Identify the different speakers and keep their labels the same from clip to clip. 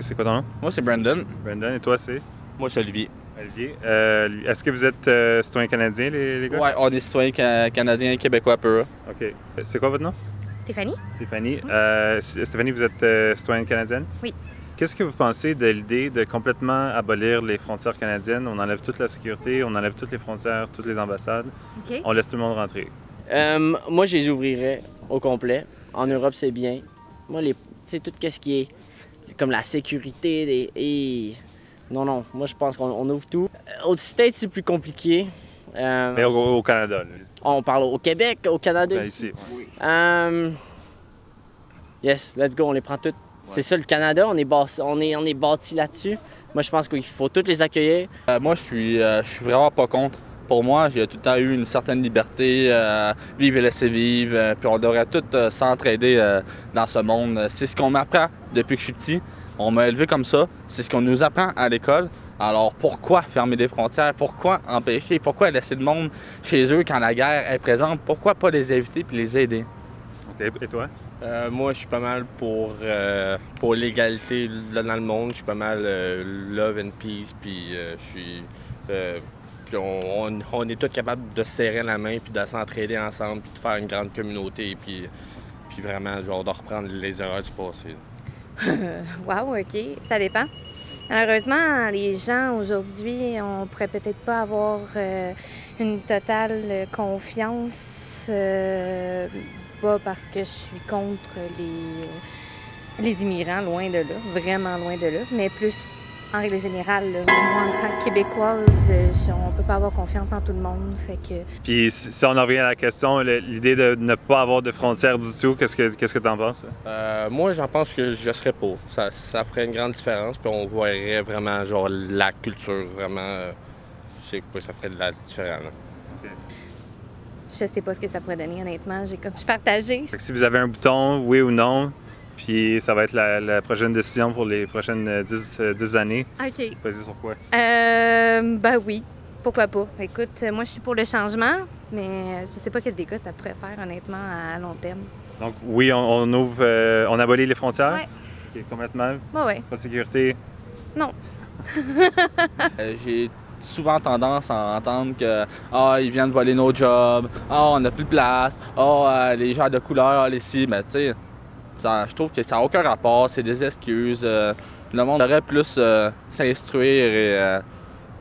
Speaker 1: c'est quoi ton nom?
Speaker 2: Moi, c'est Brandon.
Speaker 1: Brandon, et toi, c'est?
Speaker 2: Moi, c'est Olivier.
Speaker 1: Olivier. Est-ce que vous êtes citoyen canadien, les gars?
Speaker 2: Ouais, on est citoyen canadien et québécois peu.
Speaker 1: OK. C'est quoi votre nom?
Speaker 3: Stéphanie?
Speaker 1: Stéphanie. Stéphanie, vous êtes citoyenne canadienne?
Speaker 3: Oui.
Speaker 1: Qu'est-ce que vous pensez de l'idée de complètement abolir les frontières canadiennes? On enlève toute la sécurité, on enlève toutes les frontières, toutes les ambassades.
Speaker 3: OK.
Speaker 1: On laisse tout le monde rentrer.
Speaker 4: Moi, je les ouvrirais au complet. En Europe, c'est bien. Moi, tout ce qui est comme la sécurité Non, moi, je pense qu'on ouvre tout. Aux States, c'est plus compliqué.
Speaker 1: Mais au Canada, là.
Speaker 4: On parle au Québec, au Canada.
Speaker 1: Ben, ici.
Speaker 4: Yes, let's go, on les prend toutes. Ouais. C'est ça, le Canada, on est bâti là-dessus. Moi, je pense qu'il faut toutes les accueillir.
Speaker 2: Moi, je suis vraiment pas contre. Pour moi, j'ai tout le temps eu une certaine liberté, vivre et laisser vivre, puis on devrait tous s'entraider dans ce monde. C'est ce qu'on m'apprend depuis que je suis petit. On m'a élevé comme ça. C'est ce qu'on nous apprend à l'école. Alors pourquoi fermer des frontières? Pourquoi empêcher? Pourquoi laisser le monde chez eux quand la guerre est présente? Pourquoi pas les éviter puis les aider?
Speaker 1: OK. Et toi?
Speaker 5: Moi, je suis pas mal pour l'égalité là, dans le monde. Je suis pas mal love and peace, puis puis on est tous capables de se serrer la main, puis de s'entraider ensemble, puis de faire une grande communauté, puis vraiment, genre, de reprendre les erreurs du passé.
Speaker 3: Wow, OK. Ça dépend. Malheureusement, les gens aujourd'hui, on pourrait peut-être pas avoir une totale confiance, pas parce que je suis contre les immigrants, loin de là, vraiment loin de là, mais plus en règle générale, là, moi, en tant que Québécoise, on peut pas avoir confiance en tout le monde, fait que...
Speaker 1: Puis si on en revient à la question, l'idée de ne pas avoir de frontières du tout, qu'est-ce que tu en penses?
Speaker 5: Moi, j'en pense que je serais pour. Ça ferait une grande différence, puis on voirait vraiment, genre, la culture, vraiment, je sais pas, ça ferait de la différence. Okay.
Speaker 3: Je sais pas ce que ça pourrait donner, honnêtement, je suis partagée.
Speaker 1: Fait que si vous avez un bouton, oui ou non, puis ça va être la prochaine décision pour les prochaines 10 années.
Speaker 3: OK.
Speaker 1: Vas-y sur quoi?
Speaker 3: Ben oui, pourquoi pas. Écoute, moi je suis pour le changement, mais je sais pas quel dégât ça pourrait faire honnêtement à long terme.
Speaker 1: Donc oui, on ouvre, on abolit les frontières?
Speaker 3: Oui.
Speaker 1: OK, complètement?
Speaker 3: Oui.
Speaker 1: Pas de sécurité?
Speaker 3: Non.
Speaker 2: J'ai souvent tendance à entendre que ils viennent voler nos jobs, on n'a plus de place, les gens de couleur, les ci, mais tu sais, je trouve que ça n'a aucun rapport, c'est des excuses. Le monde devrait plus s'instruire et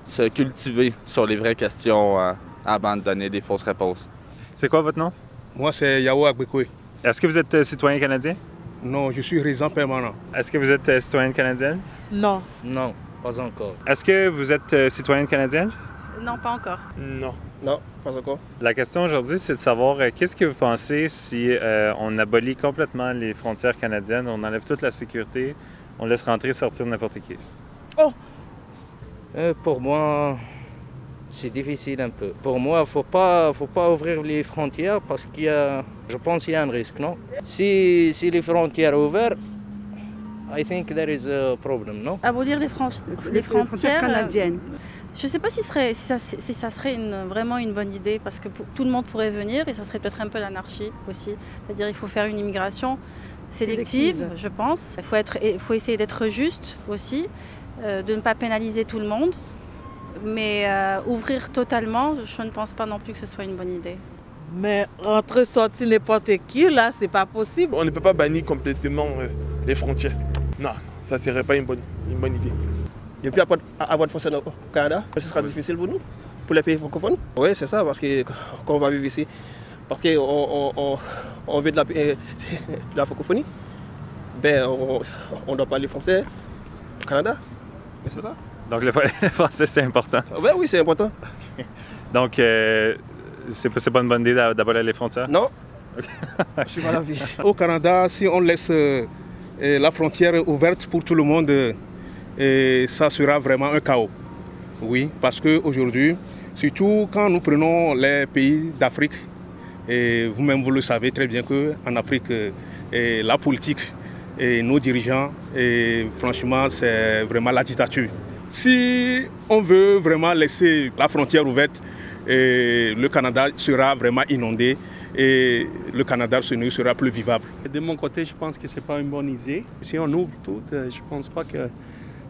Speaker 2: se cultiver sur les vraies questions avant de donner des fausses réponses.
Speaker 1: C'est quoi votre nom?
Speaker 6: Moi, c'est Yao Agbekwe.
Speaker 1: Est-ce que vous êtes citoyen canadien?
Speaker 6: Non, je suis résident permanent.
Speaker 1: Est-ce que vous êtes citoyenne canadienne?
Speaker 7: Non.
Speaker 5: Non, pas encore.
Speaker 1: Est-ce que vous êtes citoyenne canadienne?
Speaker 7: Non, pas encore.
Speaker 6: Non. Non, pas encore.
Speaker 1: La question aujourd'hui, c'est de savoir qu'est-ce que vous pensez si on abolit complètement les frontières canadiennes, on enlève toute la sécurité, on laisse rentrer, sortir n'importe qui?
Speaker 8: Oh! Pour moi, c'est difficile un peu. Pour moi, il ne faut pas ouvrir les frontières parce je pense qu'il y a un risque, non? Si les frontières sont ouvertes, I think there is a problem, non?
Speaker 7: Abolir les frontières
Speaker 9: canadiennes.
Speaker 7: Je ne sais pas si ça serait vraiment une bonne idée parce que tout le monde pourrait venir et ça serait peut-être un peu l'anarchie aussi. C'est-à-dire il faut faire une immigration sélective, je pense. Il faut essayer d'être juste aussi, de ne pas pénaliser tout le monde. Mais ouvrir totalement, je ne pense pas non plus que ce soit une bonne idée.
Speaker 9: Mais rentrer, sortir n'importe qui, là, c'est pas possible.
Speaker 10: On ne peut pas bannir complètement les frontières. Non, ça ne serait pas une bonne idée.
Speaker 11: Il n'y a plus avoir de frontières au Canada, ce sera difficile pour nous, pour les pays francophones. Oui, c'est ça, parce que quand on va vivre ici, parce qu'on veut de la francophonie, ben on doit parler français au Canada. C'est ça.
Speaker 1: Donc le français, c'est important?
Speaker 11: Ben oui, c'est important.
Speaker 1: Donc, c'est pas une bonne idée d'abolir les frontières?
Speaker 11: Non. Je suis mal à vie.
Speaker 6: Au Canada, si on laisse la frontière ouverte pour tout le monde, ça sera vraiment un chaos. Oui, parce qu'aujourd'hui, surtout quand nous prenons les pays d'Afrique, et vous-même vous le savez très bien qu'en Afrique, la politique et nos dirigeants, franchement, c'est vraiment la dictature. Si on veut vraiment laisser la frontière ouverte, le Canada sera vraiment inondé et le Canada sera plus vivable.
Speaker 12: De mon côté, je pense que ce n'est pas une bonne idée. Si on ouvre tout, je ne pense pas que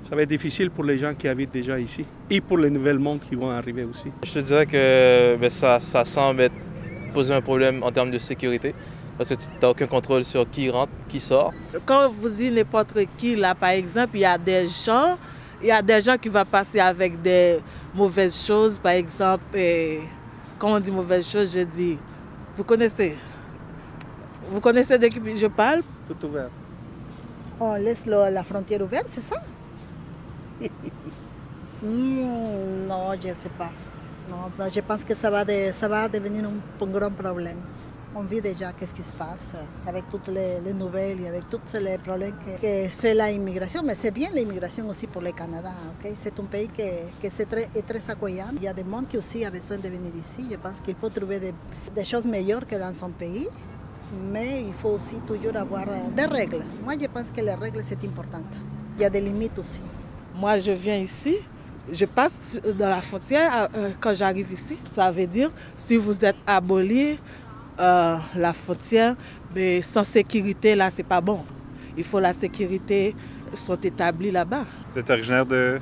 Speaker 12: ça va être difficile pour les gens qui habitent déjà ici et pour les nouvelles mondes qui vont arriver aussi.
Speaker 13: Je te dirais que ça semble poser un problème en termes de sécurité parce que tu n'as aucun contrôle sur qui rentre, qui sort.
Speaker 9: Quand vous dites n'importe qui, là, par exemple, il y a des gens qui vont passer avec des mauvaises choses. Par exemple, quand on dit mauvaises choses, je dis, vous connaissez de qui je parle?
Speaker 12: Tout ouvert.
Speaker 14: On laisse la frontière ouverte, c'est ça? Non, je ne sais pas. Non, je pense que ça va devenir un grand problème. On vit déjà qu'est-ce qui se passe avec toutes les nouvelles et avec tous les problèmes que fait l'immigration. Mais c'est bien l'immigration aussi pour le Canada. Okay? C'est un pays qui est très accueillant. Il y a des gens qui aussi ont besoin de venir ici. Je pense qu'il faut trouver des choses meilleures que dans son pays. Mais il faut aussi toujours avoir des règles. Moi, je pense que les règles, c'est important. Il y a des limites aussi.
Speaker 9: Moi, je viens ici. Je passe dans la frontière quand j'arrive ici. Ça veut dire, si vous êtes aboli, la frontière, mais sans sécurité, là, c'est pas bon. Il faut la sécurité soit établie là-bas.
Speaker 1: Vous êtes originaire de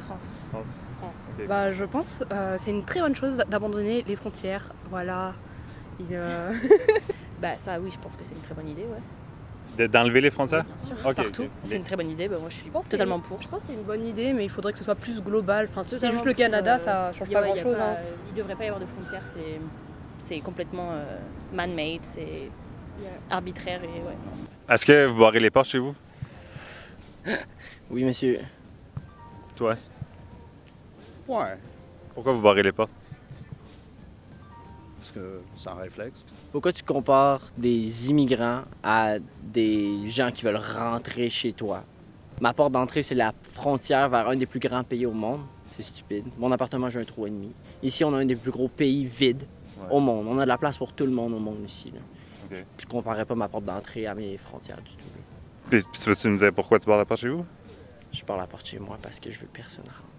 Speaker 15: France.
Speaker 1: France. Okay.
Speaker 15: Bah, je pense que c'est une très bonne chose d'abandonner les frontières. Voilà.
Speaker 16: Bah ça, oui, je pense que c'est une très bonne idée, ouais.
Speaker 1: D'enlever les frontières?
Speaker 16: Bien sûr, partout. C'est une très bonne idée, bah, moi je suis totalement pour.
Speaker 15: Je pense que c'est une bonne idée, mais il faudrait que ce soit plus global. Enfin, si c'est juste le Canada, ça change pas grand-chose.
Speaker 16: Il ne devrait pas y avoir de frontières, c'est complètement man-made, c'est arbitraire et ouais.
Speaker 1: Est-ce que vous barrez les portes chez vous?
Speaker 4: Oui, monsieur.
Speaker 1: Toi?
Speaker 17: Ouais.
Speaker 1: Pourquoi vous barrez les portes?
Speaker 17: Parce que c'est un réflexe.
Speaker 4: Pourquoi tu compares des immigrants à des gens qui veulent rentrer chez toi? Ma porte d'entrée, c'est la frontière vers un des plus grands pays au monde. C'est stupide. Mon appartement, j'ai un trou et demi. Ici, on a un des plus gros pays vides au monde. On a de la place pour tout le monde au monde ici. Okay. Je ne comparerais pas ma porte d'entrée à mes frontières du tout.
Speaker 1: Puis tu veux-tu me dire pourquoi tu barres la porte chez vous?
Speaker 4: Je barre la porte chez moi parce que je veux que personne rentre.